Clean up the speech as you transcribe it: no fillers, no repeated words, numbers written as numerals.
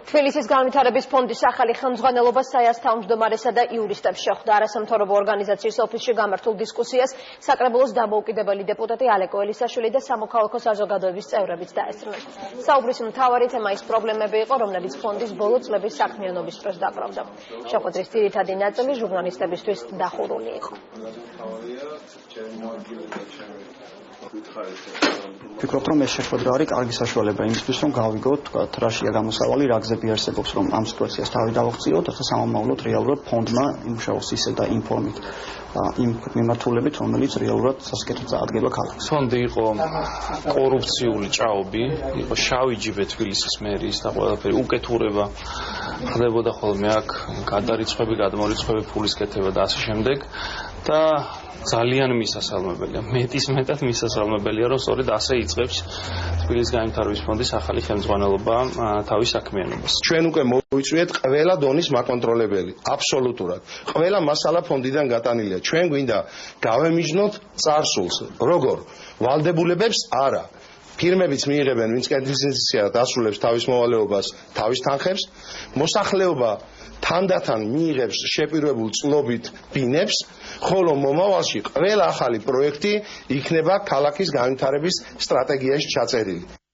თბილისის განვითარების ფონდის ახალი ხელმძღვანელობა საიას თავმჯდომარესა და იურისტებს შეხვდა. არასამთავრობო ორგანიზაციის ოფისში გამართულ დისკუსიას საკრებულოს დამოუკიდებელი დეპუტატი ალეკო ელისაშვილი და სამოქალაქო საზოგადოების წევრებიც დაესწრნენ. საუბრის მთავარი თემა ის პრობლემები იყო, რომლებიც ფონდის ბოლო წლების საქმიანობის დროს დაყრდნობა. შეხვედრის ძირითადი ნაწილი ჟურნალისტებისთვის დახურული იყო. Ვფიქრობ, რომ ეს შეხვედრა არის კარგი საშუალება იმისთვის, რომ გავიგოთ, რა შეა გამოსავალი, რა გზები არსებობს, რომ ამ სიტუაციას თავი დავაღწიოთ, და სამომავლოდ რეალურად ფონდმა იმუშაოს ისე და იმ ფორმით, იმ მიმართულებით, რომელიც რეალურად სასკეთო წაადგება ქალაქს. ფონდი იყო კორუფციული ჭაობი, იყო შავი ჯიბე თბილისის მერის და ყველაფერი უკეთურება ხდებოდა ხოლმე აქ, გადარიცხვები, გადმორიცხვები, ფულის კეთება და ასე შემდეგ და ძალიან მისასალმებელია, მეტად მისასალმებელია, რომ სწორედ ასე იწყებს თბილისის განვითარების ფონდის ახალი ხელმძღვანელობა თავის საქმიანობას. ჩვენ უკვე მოვიწვიეთ ყველა დონის მაკონტროლებელი, აბსოლუტურად. ყველა მასალა ფონდიდან გატანილია. ჩვენ გვინდა გავემიჯნოთ წარსულს, როგორ ვალდებულებებს არა. ფირმებიც მიიღებენ, ვინც კეთილსინდისია დასრულებს თავის მოვალეობას, თავის თანხებს, მოსახლეობა თანდათან მიიღებს შეპირებულ წლობით ბინებს, ხოლო მომავალში ყველა ახალი პროექტი იქნება ქალაქის განვითარების სტრატეგიაში ჩაწერილი.